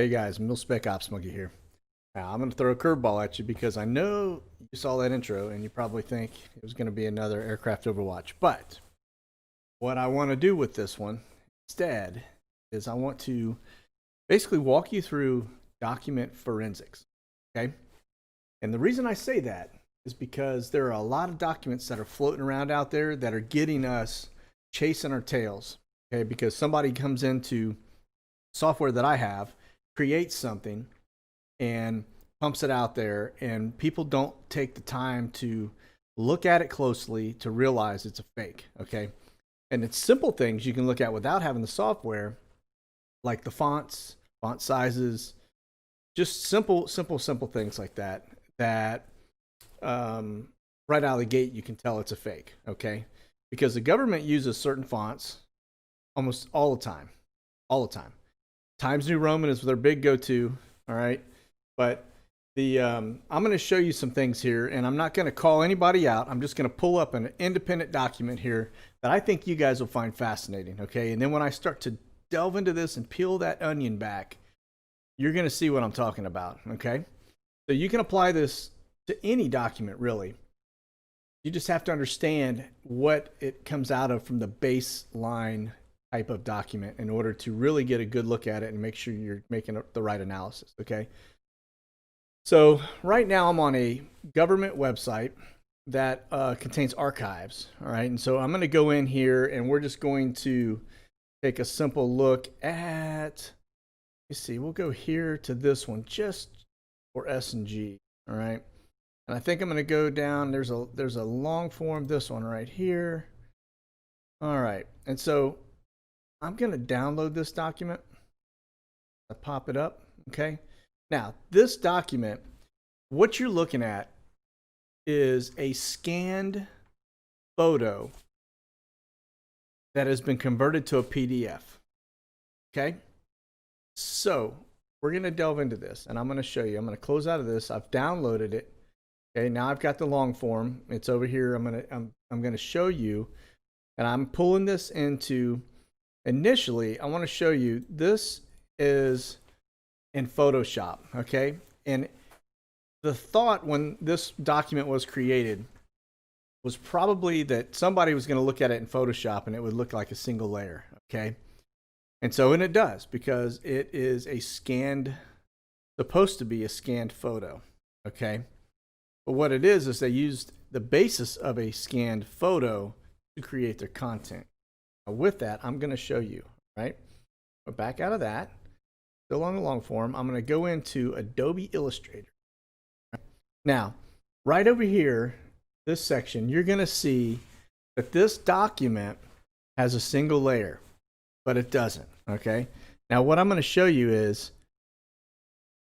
Hey guys, Mil-Spec Ops Monkey here. Now, I'm going to throw a curveball at you because I know you saw that intro and you probably think it was going to be another aircraft Overwatch. But what I want to do with this one instead is I want to basically walk you through document forensics. Okay? And the reason I say that is because there are a lot of documents that are floating around out there that are getting us chasing our tails. Okay? Because somebody comes into software that I have, creates something and pumps it out there, and people don't take the time to look at it closely to realize it's a fake. Okay, and it's simple things you can look at without having the software, like the fonts, font sizes, just simple things like that right out of the gate you can tell it's a fake. Okay, because the government uses certain fonts almost all the time. Times New Roman is their big go-to. All right, but I'm going to show you some things here, and I'm not going to call anybody out. I'm just going to pull up an independent document here that I think you guys will find fascinating. Okay, and then when I start to delve into this and peel that onion back, you're going to see what I'm talking about. Okay, so you can apply this to any document, really. You just have to understand what it comes out of from the baseline type of document in order to really get a good look at it and make sure you're making the right analysis. Okay, so right now I'm on a government website that contains archives. All right, and so I'm going to go in here and we're just going to take a simple look at, let's see, we'll go here to this one just for S&G. All right, and I think I'm going to go down, there's a long form, this one right here. All right, and so I'm going to download this document. I pop it up. Okay. Now, this document, what you're looking at is a scanned photo that has been converted to a PDF. Okay. So we're going to delve into this and I'm going to show you. I'm going to close out of this. I've downloaded it. Okay. Now I've got the long form. It's over here. I'm going to show you, and I'm pulling this into. Initially, I want to show you, this is in Photoshop, okay? And the thought when this document was created was probably that somebody was going to look at it in Photoshop and it would look like a single layer, okay? And it does, because it is supposed to be a scanned photo, okay? But what it is they used the basis of a scanned photo to create their content. With that, I'm going to show you, right? We're back out of that. Still on the long form. I'm going to go into Adobe Illustrator. Now, right over here, this section, you're going to see that this document has a single layer, but it doesn't, okay? Now, what I'm going to show you is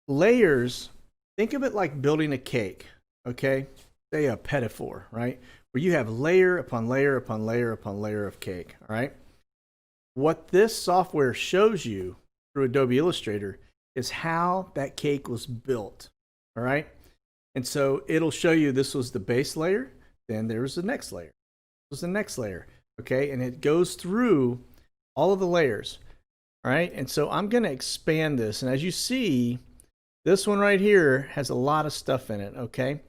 layers. Think of it like building a cake, okay? Say a petit four, right? Where you have layer upon layer upon layer upon layer of cake, all right? What this software shows you through Adobe Illustrator is how that cake was built, all right? And so it'll show you this was the base layer, then there was the next layer. This was the next layer, okay? And it goes through all of the layers, all right? And so I'm going to expand this, and as you see, this one right here has a lot of stuff in it, okay?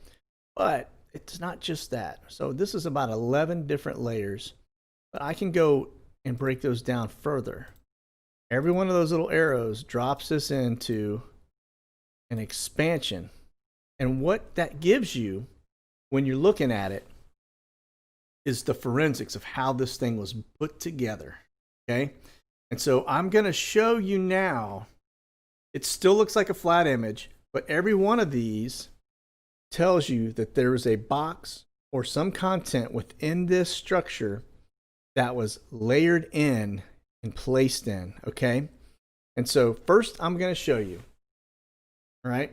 But it's not just that. So this is about 11 different layers, but I can go and break those down further. Every one of those little arrows drops this into an expansion. And what that gives you when you're looking at it is the forensics of how this thing was put together. Okay. And so I'm going to show you now. It still looks like a flat image, but every one of these tells you that there is a box or some content within this structure that was layered in and placed in, okay? And so first I'm going to show you, all right?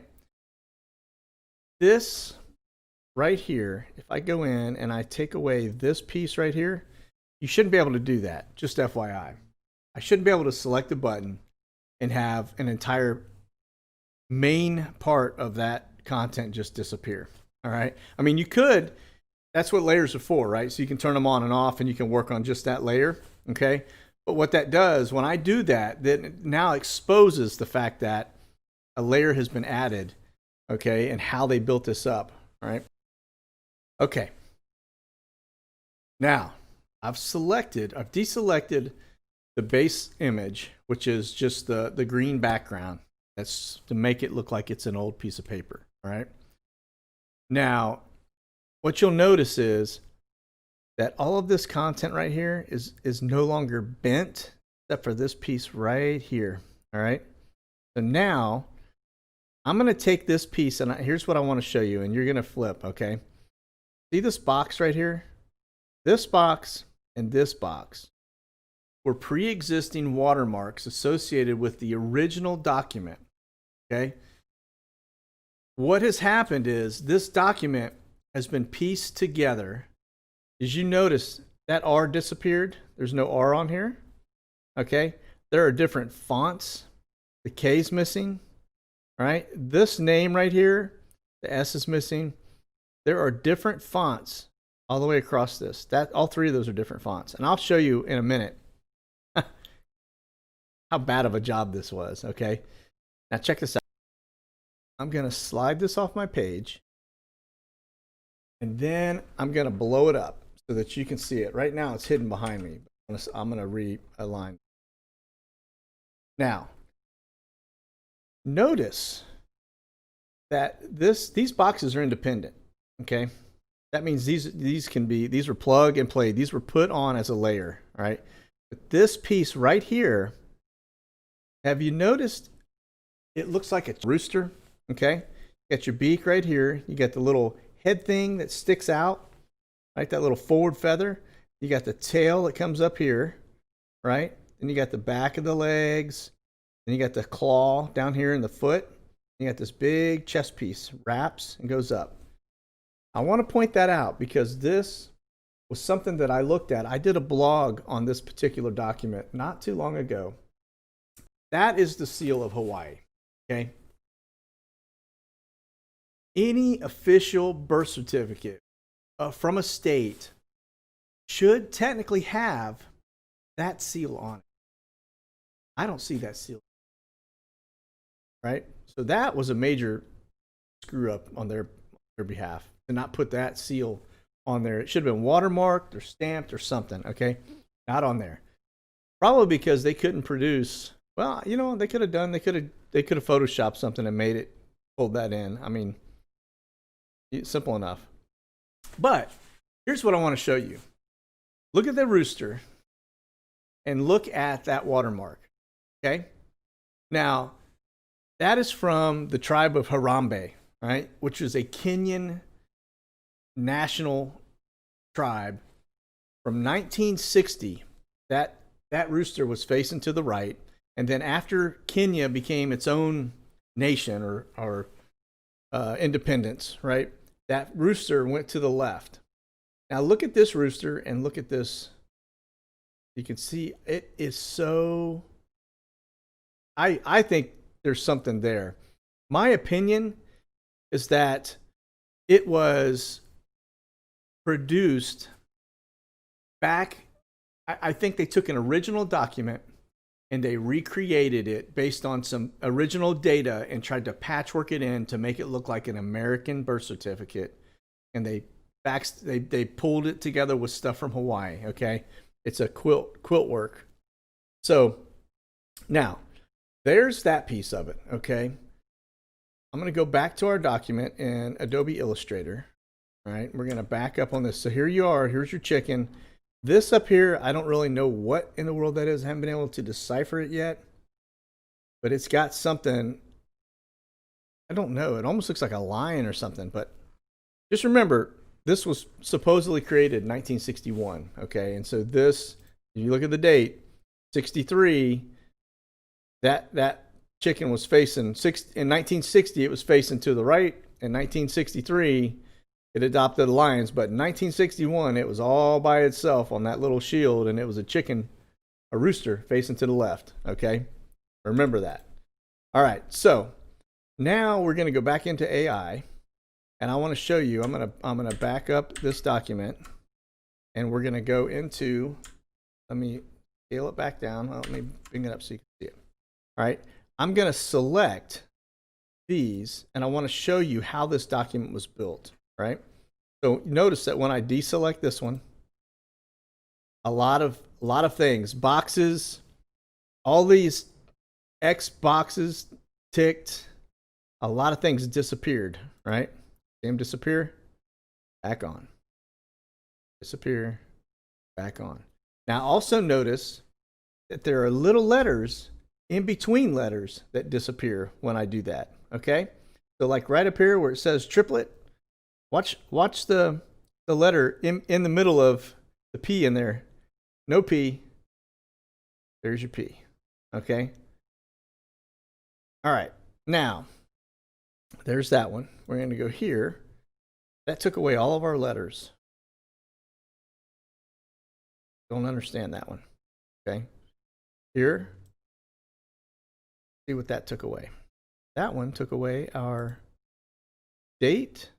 This right here, if I go in and I take away this piece right here, you shouldn't be able to do that, just FYI. I shouldn't be able to select a button and have an entire main part of that content just disappear. All right, I mean, you could, that's what layers are for, right? So you can turn them on and off and you can work on just that layer. Okay, but what that does when I do that, then it now exposes the fact that a layer has been added, okay, and how they built this up, all right? Okay. Now, I've deselected the base image, which is just the green background. That's to make it look like it's an old piece of paper, all right? Now, what you'll notice is that all of this content right here is no longer bent, except for this piece right here, all right? So now, I'm going to take this piece, and here's what I want to show you, and you're going to flip, okay? See this box right here? This box and this box were pre-existing watermarks associated with the original document, okay? What has happened is this document has been pieced together. Did you notice that R disappeared? There's no R on here, okay? There are different fonts. The K's missing, right? This name right here, the S is missing. There are different fonts all the way across this. All three of those are different fonts. And I'll show you in a minute how bad of a job this was, okay? Now check this out. I'm going to slide this off my page. And then I'm going to blow it up so that you can see it. Right now it's hidden behind me. I'm going to realign. Now, notice that these boxes are independent, okay? That means these were plug and play. These were put on as a layer, all right? But this piece right here, have you noticed it looks like a rooster, okay? You got your beak right here. You got the little head thing that sticks out, right? That little forward feather. You got the tail that comes up here, right? Then you got the back of the legs. Then you got the claw down here in the foot. You got this big chest piece, wraps and goes up. I want to point that out because this was something that I looked at. I did a blog on this particular document not too long ago. That is the seal of Hawaii, okay? Any official birth certificate from a state should technically have that seal on it. I don't see that seal, right? So that was a major screw up on their behalf to not put that seal on there. It should have been watermarked or stamped or something, okay? Not on there. Probably because they couldn't produce, well, you know, they could have photoshopped something and made it, pulled that in. I mean, simple enough. But here's what I want to show you. Look at the rooster and look at that watermark, okay? Now, that is from the tribe of Harambe, right? Which is a Kenyan national tribe. From 1960, that rooster was facing to the right. And then after Kenya became its own nation or independence, right? That rooster went to the left. Now look at this rooster and look at this. You can see it is so, I think there's something there. My opinion is that it was produced back, I think they took an original document and they recreated it based on some original data and tried to patchwork it in to make it look like an American birth certificate. And they pulled it together with stuff from Hawaii, okay? It's a quilt work. So now, there's that piece of it, okay? I'm going to go back to our document in Adobe Illustrator. All right, we're going to back up on this. So here you are. Here's your chicken. This up here, I don't really know what in the world that is. I haven't been able to decipher it yet. But it's got something, I don't know. It almost looks like a lion or something. But just remember, this was supposedly created in 1961, okay? And so this, if you look at the date, 63, that chicken was facing, in 1960, it was facing to the right. In 1963, it adopted the lions. But in 1961, it was all by itself on that little shield, and it was a rooster facing to the left, okay? Remember that. All right, so now we're going to go back into AI, and I want to show you, I'm going to back up this document, and we're going to go into, let me scale it back down. Let me bring it up so you can see it. All right, I'm going to select these, and I want to show you how this document was built, right? So notice that when I deselect this one, a lot of things, boxes, all these X boxes ticked, a lot of things disappeared, right? See them disappear, back on. Disappear, back on. Now also notice that there are little letters in between letters that disappear when I do that, okay? So like right up here where it says triplet, watch the letter in the middle of the P in there. No P, there's your P, okay? All right, now, there's that one. We're gonna go here. That took away all of our letters. Don't understand that one, okay? Here, see what that took away. That one took away our date.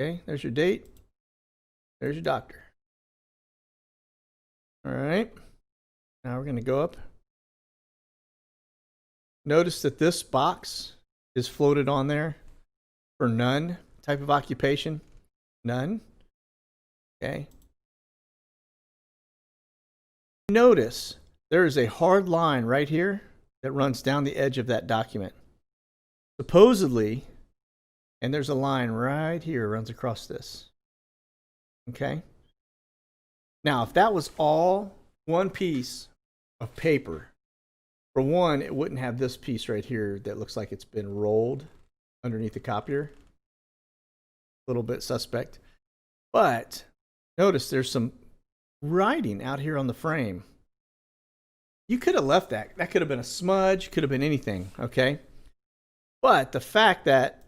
Okay, there's your date. There's your doctor. All right, now we're gonna go up. Notice that this box is floated on there for none type of occupation. None. Okay. Notice there is a hard line right here that runs down the edge of that document. Supposedly, and there's a line right here runs across this. Okay. Now, if that was all one piece of paper, for one, it wouldn't have this piece right here that looks like it's been rolled underneath the copier. A little bit suspect. But notice there's some writing out here on the frame. You could have left that. That could have been a smudge, could have been anything, okay? But the fact that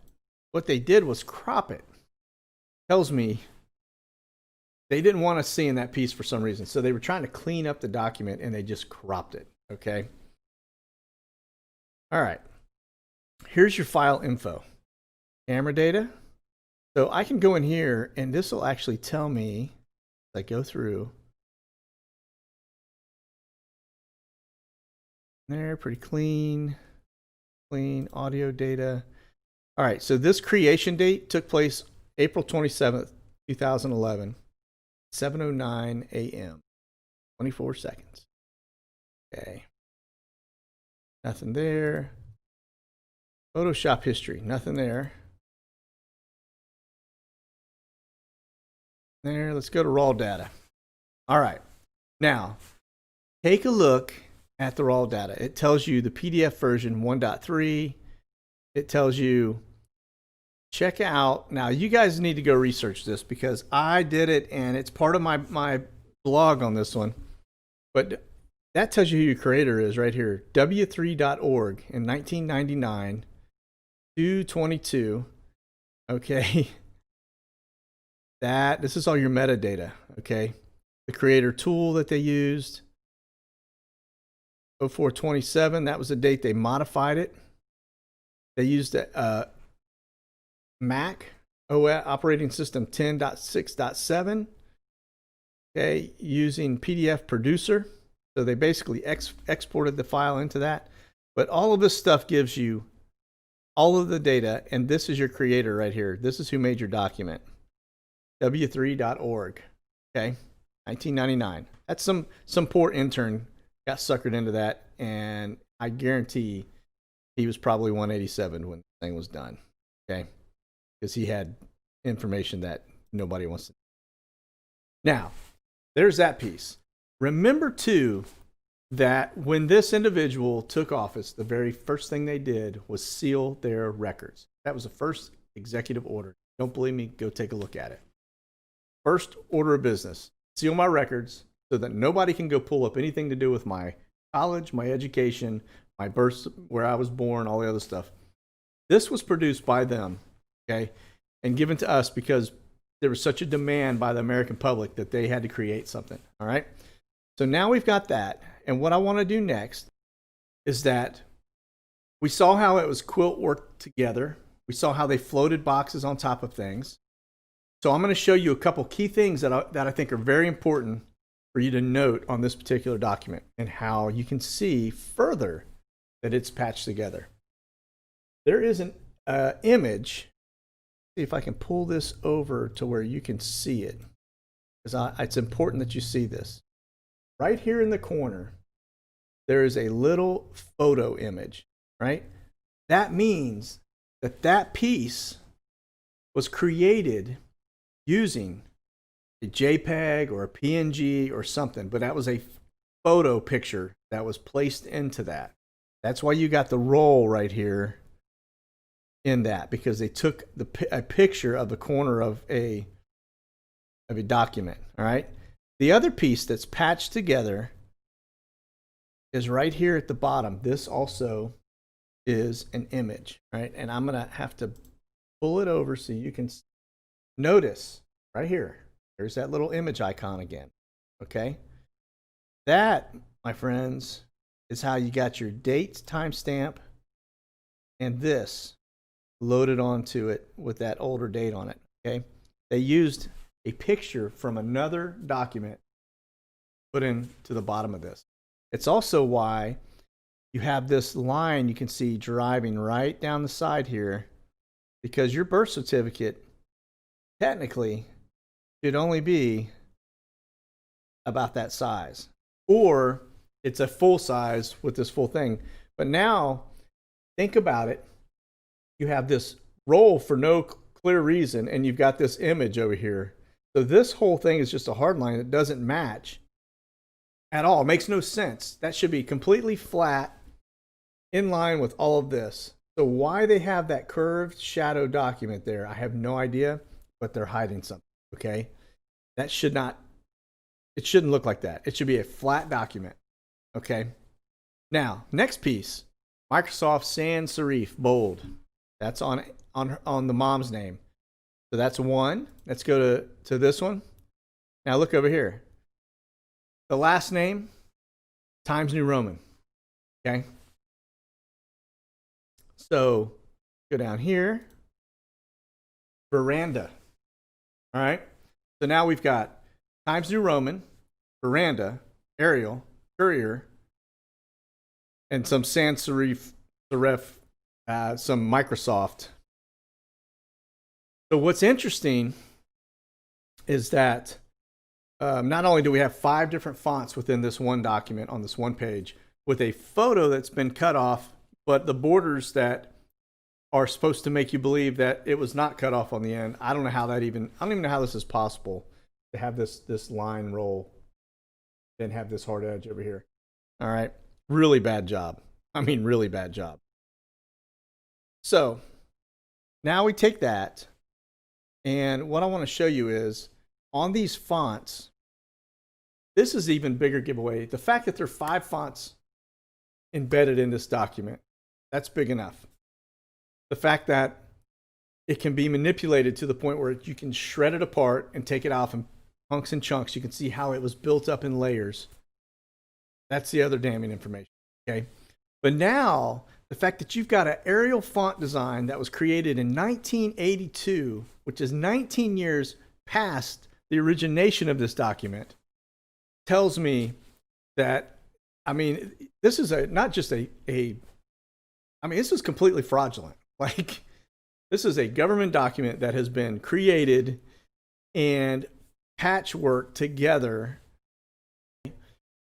what they did was crop it tells me they didn't want us seeing that piece for some reason. So they were trying to clean up the document and they just cropped it, okay? All right, here's your file info, camera data. So I can go in here and this will actually tell me as I go through. There, pretty clean audio data. All right, so this creation date took place April 27th, 2011, 7:09 a.m., 24 seconds. Okay. Nothing there. Photoshop history, nothing there. There, let's go to raw data. All right, now take a look at the raw data. It tells you the PDF version 1.3. It tells you, check out, now you guys need to go research this because I did it and it's part of my blog on this one. But that tells you who your creator is right here. W3.org in 1999, 222. Okay. This is all your metadata. Okay. The creator tool that they used. 0427, that was the date they modified it. They used a Mac OS operating system 10.6.7. Okay, using PDF Producer. So they basically exported the file into that. But all of this stuff gives you all of the data, and this is your creator right here. This is who made your document. W3.org. Okay, 1999. That's some poor intern got suckered into that, and I guarantee he was probably 187 when the thing was done. Okay, because he had information that nobody wants to. Now, there's that piece. Remember, too, that when this individual took office, the very first thing they did was seal their records. That was the first executive order. Don't believe me? Go take a look at it. First order of business, seal my records so that nobody can go pull up anything to do with my college, my education, my birth, where I was born, all the other stuff. This was produced by them, okay, and given to us because there was such a demand by the American public that they had to create something, all right? So now we've got that, and what I want to do next is that we saw how it was quilt worked together. We saw how they floated boxes on top of things. So I'm going to show you a couple key things that I think are very important for you to note on this particular document and how you can see further that it's patched together. There is an image. See if I can pull this over to where you can see it, because it's important that you see this. Right here in the corner, there is a little photo image, right? That means that that piece was created using a JPEG or a PNG or something, but that was a photo picture that was placed into that. That's why you got the roll right here in that, because they took a picture of the corner of a document. All right. The other piece that's patched together is right here at the bottom. This also is an image, right? And I'm gonna have to pull it over so you can notice right here. There's that little image icon again. Okay. That, my friends, is how you got your date timestamp and this loaded onto it with that older date on it. Okay. They used a picture from another document put into the bottom of this. It's also why you have this line you can see driving right down the side here, because your birth certificate technically should only be about that size, or it's a full size with this full thing. But now think about it. You have this roll for no clear reason, and you've got this image over here. So this whole thing is just a hard line that doesn't match at all. It makes no sense. That should be completely flat in line with all of this. So why they have that curved shadow document there, I have no idea, but they're hiding something. Okay. That should not, it shouldn't look like that. It should be a flat document. Okay. Now, next piece, Microsoft Sans Serif bold. That's on the mom's name. So that's one. Let's go to this one. Now look over here. The last name, Times New Roman. Okay. So go down here. Veranda. All right. So now we've got Times New Roman, Veranda, Arial, Courier, and some sans serif, some Microsoft. So what's interesting is that not only do we have 5 different fonts within this one document on this one page with a photo that's been cut off, but the borders that are supposed to make you believe that it was not cut off on the end. I don't know how that even, I don't even know how this is possible to have this line roll and have this hard edge over here. All right. Really bad job. I mean, really bad job. So now we take that, and what I want to show you is on these fonts, this is even bigger giveaway. The fact that there are 5 fonts embedded in this document, that's big enough. The fact that it can be manipulated to the point where you can shred it apart and take it off in hunks and chunks. You can see how it was built up in layers. That's the other damning information. Okay. But now the fact that you've got an Arial font design that was created in 1982, which is 19 years past the origination of this document, tells me that, I mean, this is not just I mean, this is completely fraudulent. Like, this is a government document that has been created and patchwork together.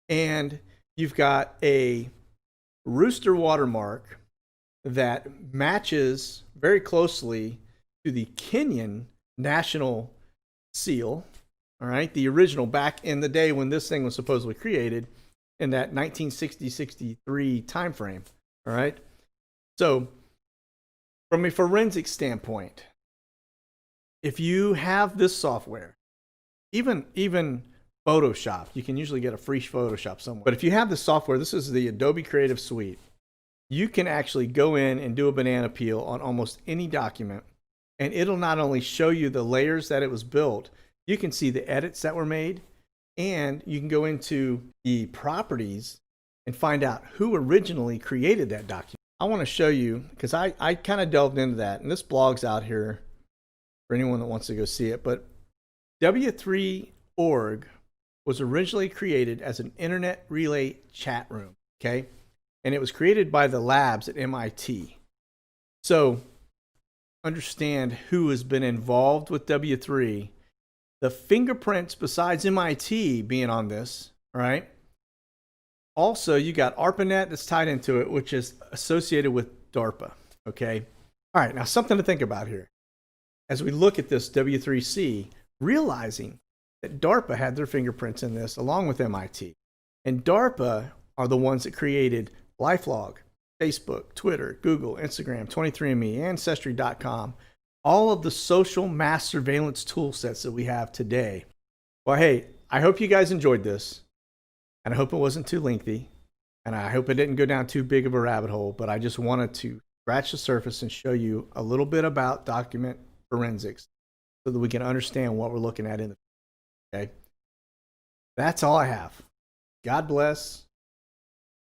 And you've got a rooster watermark that matches very closely to the Kenyan national seal. All right. The original back in the day when this thing was supposedly created in that 1960-63 time frame. All right. So from a forensic standpoint, if you have this software, even Photoshop, you can usually get a free Photoshop somewhere. But if you have this software, this is the Adobe Creative Suite, you can actually go in and do a banana peel on almost any document, and it'll not only show you the layers that it was built, you can see the edits that were made, and you can go into the properties and find out who originally created that document. I want to show you, because I kind of delved into that, and this blog's out here for anyone that wants to go see it, but W3org was originally created as an internet relay chat room. Okay. and it was created by the labs at MIT. So understand who has been involved with W3. The fingerprints, besides MIT being on this, right? Also, you got ARPANET that's tied into it, which is associated with DARPA. Okay. All right. Now, something to think about here. As we look at this W3C, realizing that DARPA had their fingerprints in this along with MIT. And DARPA are the ones that created LifeLog, Facebook, Twitter, Google, Instagram, 23andMe, Ancestry.com, all of the social mass surveillance tool sets that we have today. Well, hey, I hope you guys enjoyed this, and I hope it wasn't too lengthy, and I hope it didn't go down too big of a rabbit hole, but I just wanted to scratch the surface and show you a little bit about document forensics so that we can understand what we're looking at in the future. Okay? That's all I have. God bless.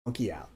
Monkey out.